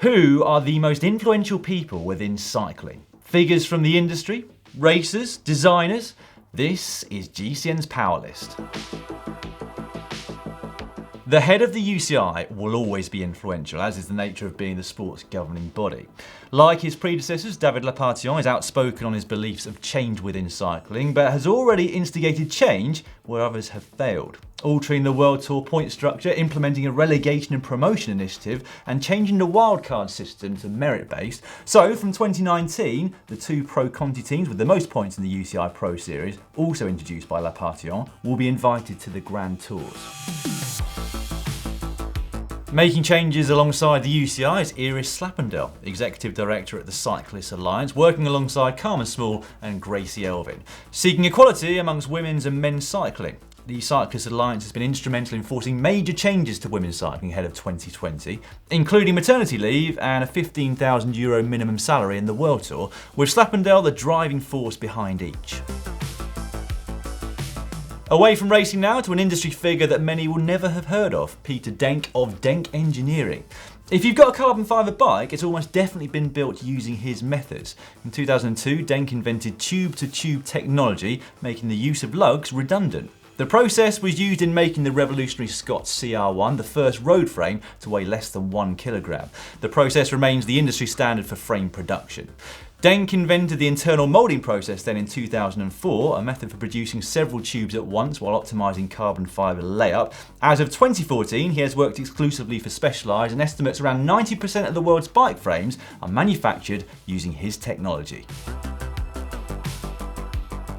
Who are the most influential people within cycling? Figures from the industry? Racers? Designers? This is GCN's Power List. The head of the UCI will always be influential, as is the nature of being the sport's governing body. Like his predecessors, David LAPPARTIENT is outspoken on his beliefs of change within cycling, but has already instigated change where others have failed. Altering the World Tour point structure, implementing a relegation and promotion initiative, and changing the wildcard system to merit-based. So, from 2019, the two Pro Conti teams with the most points in the UCI Pro Series, also introduced by LAPPARTIENT, will be invited to the Grand Tours. Making changes alongside the UCI is Iris SLAPPENDEL, Executive Director at the Cyclists Alliance, working alongside Carmen Small and Gracie Elvin, seeking equality amongst women's and men's cycling. The Cyclists Alliance has been instrumental in forcing major changes to women's cycling ahead of 2020, including maternity leave and a €15,000 minimum salary in the World Tour, with SLAPPENDEL the driving force behind each. Away from racing now to an industry figure that many will never have heard of, Denk of Denk Engineering. If you've got a carbon fibre bike, it's almost definitely been built using his methods. In 2002, Denk invented tube-to-tube technology, making the use of lugs redundant. The process was used in making the revolutionary Scott CR1, the first road frame to weigh less than 1 kilogram. The process remains the industry standard for frame production. Denk invented the Internal Moulding Process then in 2004, a method for producing several tubes at once while optimising carbon fibre layup. As of 2014, he has worked exclusively for Specialized and estimates around 90% of the world's bike frames are manufactured using his technology.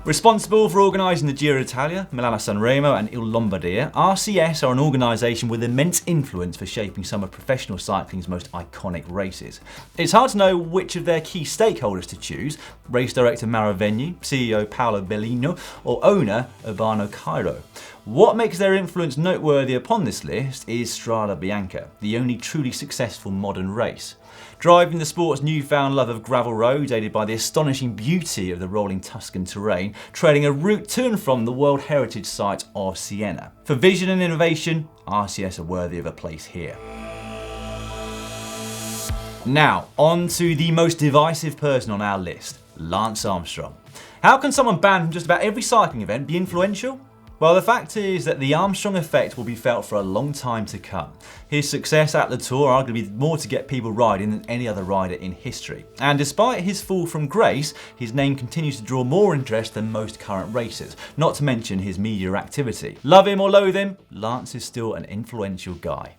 Responsible for organising the Giro d'Italia, Milano-San Remo and Il Lombardia, RCS are an organisation with immense influence for shaping some of professional cycling's most iconic races. It's hard to know which of their key stakeholders to choose: race director Mauro Vegni, CEO Paolo Bellino, or owner Urbano Cairo. What makes their influence noteworthy upon this list is Strada Bianca, the only truly successful modern race. Driving the sport's newfound love of gravel roads, aided by the astonishing beauty of the rolling Tuscan terrain, treading a route to and from the World Heritage Site of Siena. For vision and innovation, RCS are worthy of a place here. Now, on to the most divisive person on our list, Lance Armstrong. How can someone banned from just about every cycling event be influential? Well, the fact is that the Armstrong effect will be felt for a long time to come. His success at the Tour arguably more to get people riding than any other rider in history. And despite his fall from grace, his name continues to draw more interest than most current racers, not to mention his media activity. Love him or loathe him, Lance is still an influential guy.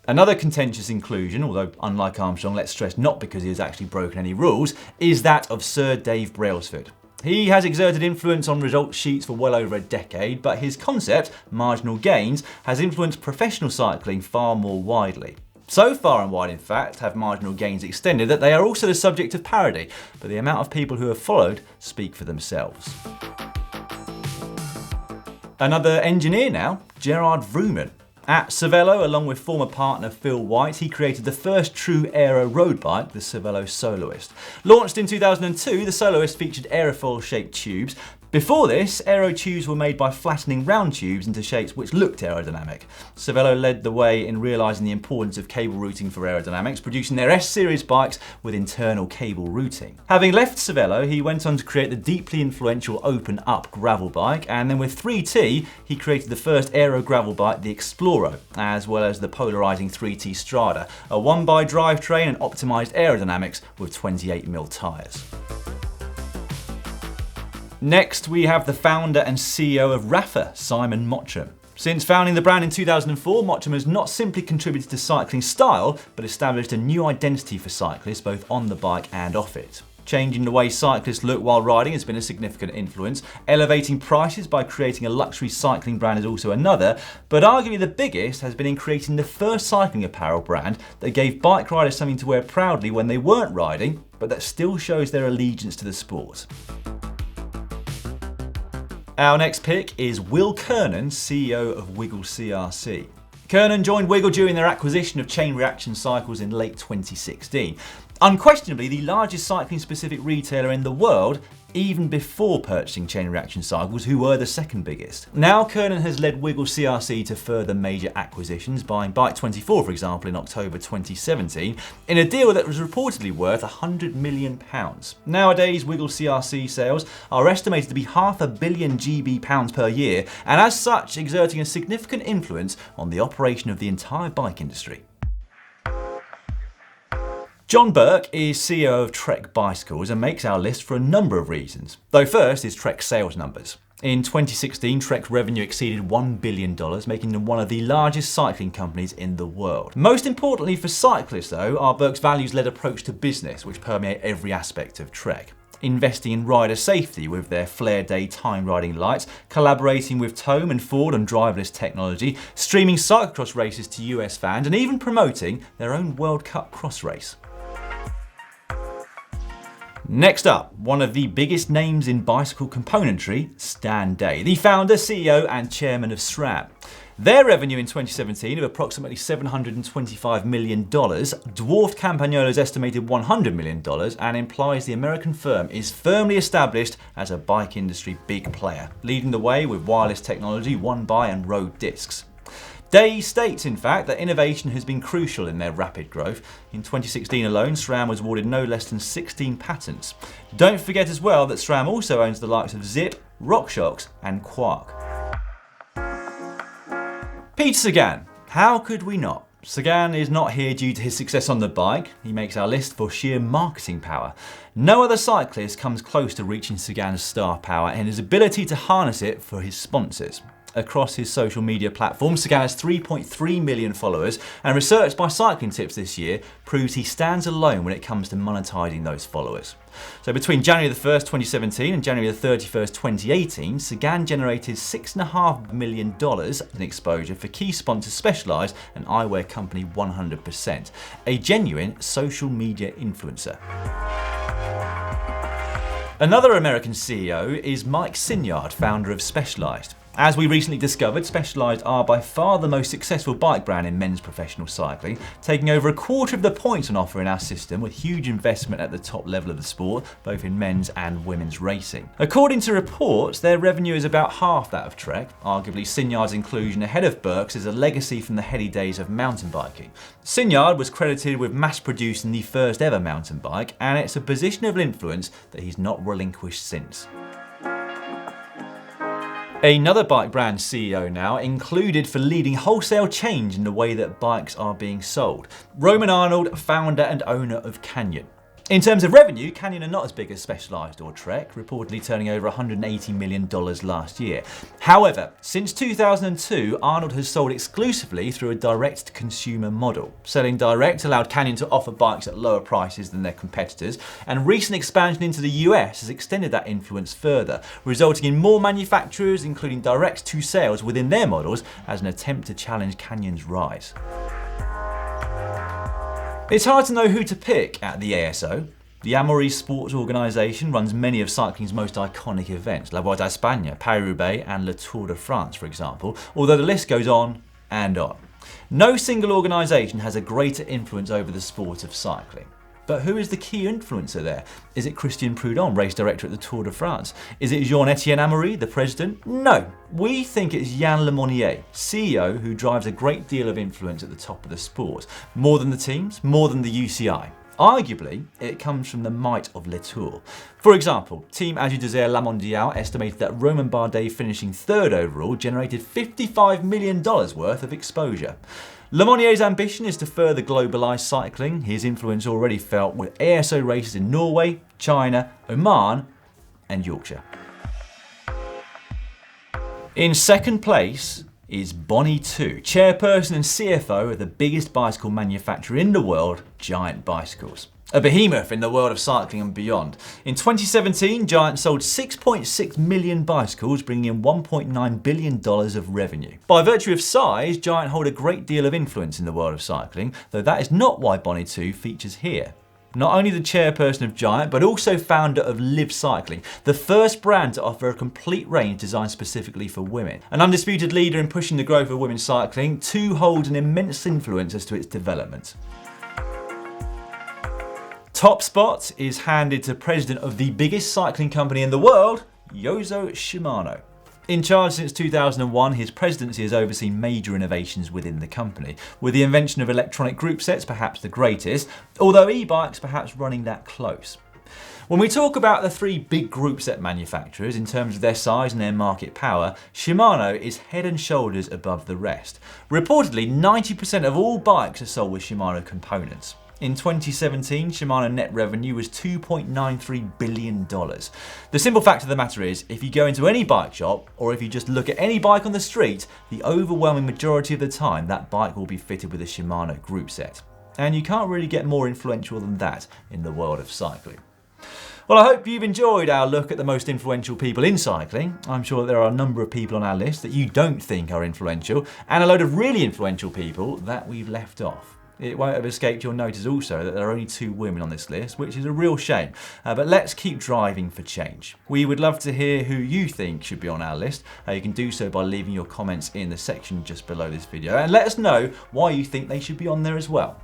Another contentious inclusion, although unlike Armstrong, let's stress not because he has actually broken any rules, is that of Sir Dave Brailsford. He has exerted influence on result sheets for well over a decade, but his concept, marginal gains, has influenced professional cycling far more widely. So far and wide, in fact, have marginal gains extended that they are also the subject of parody, but the amount of people who have followed speak for themselves. Another engineer now, Gerard VROOMEN. At Cervelo, along with former partner Phil White, he created the first true aero road bike, the Cervelo Soloist. Launched in 2002, the Soloist featured aerofoil-shaped tubes. Before this, aero tubes were made by flattening round tubes into shapes which looked aerodynamic. Cervelo led the way in realising the importance of cable routing for aerodynamics, producing their S-Series bikes with internal cable routing. Having left Cervelo, he went on to create the deeply influential open-up gravel bike, and then with 3T, he created the first aero gravel bike, the Exploro, as well as the polarising 3T Strada, a one-by drivetrain and optimised aerodynamics with 28mm tyres. Next, we have the founder and CEO of Rapha, Simon MOTTRAM. Since founding the brand in 2004, MOTTRAM has not simply contributed to cycling style, but established a new identity for cyclists both on the bike and off it. Changing the way cyclists look while riding has been a significant influence. Elevating prices by creating a luxury cycling brand is also another, but arguably the biggest has been in creating the first cycling apparel brand that gave bike riders something to wear proudly when they weren't riding, but that still shows their allegiance to the sport. Our next pick is Will KERNAN, CEO of Wiggle CRC. KERNAN joined Wiggle during their acquisition of Chain Reaction Cycles in late 2016. Unquestionably the largest cycling-specific retailer in the world, even before purchasing Chain Reaction Cycles, who were the second biggest. Now KERNAN has led Wiggle CRC to further major acquisitions, buying Bike24 for example in October 2017, in a deal that was reportedly worth £100 million. Nowadays Wiggle CRC sales are estimated to be £500 million GB per year, and as such exerting a significant influence on the operation of the entire bike industry. John Burke is CEO of Trek Bicycles and makes our list for a number of reasons, though first is Trek's sales numbers. In 2016, Trek's revenue exceeded $1 billion, making them one of the largest cycling companies in the world. Most importantly for cyclists though, are Burke's values-led approach to business, which permeate every aspect of Trek. Investing in rider safety with their Flare Day time riding lights, collaborating with Tome and Ford on driverless technology, streaming cyclocross races to US fans, and even promoting their own World Cup cross race. Next up, one of the biggest names in bicycle componentry, Stan Day, the founder, CEO and chairman of SRAM. Their revenue in 2017 of approximately $725 million dwarfed Campagnolo's estimated $100 million and implies the American firm is firmly established as a bike industry big player, leading the way with wireless technology, one-by and road discs. Day states, in fact, that innovation has been crucial in their rapid growth. In 2016 alone, SRAM was awarded no less than 16 patents. Don't forget as well that SRAM also owns the likes of Zip, RockShox and Quark. Peter Sagan. How could we not? Sagan is not here due to his success on the bike. He makes our list for sheer marketing power. No other cyclist comes close to reaching Sagan's star power and his ability to harness it for his sponsors. Across his social media platforms, Sagan has 3.3 million followers, and research by Cycling Tips this year proves he stands alone when it comes to monetising those followers. So between January the 1st, 2017 and January the 31st, 2018, Sagan generated $6.5 million in exposure for key sponsors Specialized and eyewear company 100%, a genuine social media influencer. Another American CEO is Mike SINYARD, founder of Specialized. As we recently discovered, Specialized are by far the most successful bike brand in men's professional cycling, taking over a quarter of the points on offer in our system with huge investment at the top level of the sport, both in men's and women's racing. According to reports, their revenue is about half that of Trek. Arguably, SINYARD's inclusion ahead of Burke's is a legacy from the heady days of mountain biking. SINYARD was credited with mass-producing the first ever mountain bike, and it's a position of influence that he's not relinquished since. Another bike brand CEO now, included for leading wholesale change in the way that bikes are being sold. Roman Arnold, founder and owner of Canyon. In terms of revenue, Canyon are not as big as Specialized or Trek, reportedly turning over $180 million last year. However, since 2002, Arnold has sold exclusively through a direct-to-consumer model. Selling direct allowed Canyon to offer bikes at lower prices than their competitors, and recent expansion into the US has extended that influence further, resulting in more manufacturers, including direct-to-sales within their models, as an attempt to challenge Canyon's rise. It's hard to know who to pick at the ASO. The Amaury Sports Organisation runs many of cycling's most iconic events, La Vuelta a España, Paris-Roubaix and Le Tour de France, for example, although the list goes on and on. No single organisation has a greater influence over the sport of cycling. But who is the key influencer there? Is it Christian Prudhomme, race director at the Tour de France? Is it Jean-Etienne Amaury, the president? No, we think it's Yann Lemonnier, CEO, who drives a great deal of influence at the top of the sport. More than the teams, more than the UCI. Arguably, it comes from the might of Le Tour. For example, Team Agidezert La Mondiale estimated that Romain Bardet finishing third overall generated $55 million worth of exposure. Lemonnier's ambition is to further globalise cycling, his influence already felt with ASO races in Norway, China, Oman and Yorkshire. In second place is Bonnie 2, chairperson and CFO of the biggest bicycle manufacturer in the world, Giant Bicycles. A behemoth in the world of cycling and beyond. In 2017, Giant sold 6.6 million bicycles, bringing in $1.9 billion of revenue. By virtue of size, Giant hold a great deal of influence in the world of cycling, though that is not why Bonnie 2 features here. Not only the chairperson of Giant, but also founder of Live Cycling, the first brand to offer a complete range designed specifically for women. An undisputed leader in pushing the growth of women's cycling, 2 holds an immense influence as to its development. top spot is handed to president of the biggest cycling company in the world, YOZO SHIMANO. In charge since 2001, his presidency has overseen major innovations within the company, with the invention of electronic group sets perhaps the greatest, although e-bikes perhaps running that close. When we talk about the three big group set manufacturers in terms of their size and their market power, Shimano is head and shoulders above the rest. Reportedly, 90% of all bikes are sold with Shimano components. In 2017, Shimano net revenue was $2.93 billion. The simple fact of the matter is, if you go into any bike shop, or if you just look at any bike on the street, the overwhelming majority of the time that bike will be fitted with a Shimano group set. And you can't really get more influential than that in the world of cycling. Well, I hope you've enjoyed our look at the most influential people in cycling. I'm sure that there are a number of people on our list that you don't think are influential, and a load of really influential people that we've left off. It won't have escaped your notice also that there are only 2 women on this list, which is a real shame. But let's keep driving for change. We would love to hear who you think should be on our list. You can do so by leaving your comments in the section just below this video, and let us know why you think they should be on there as well.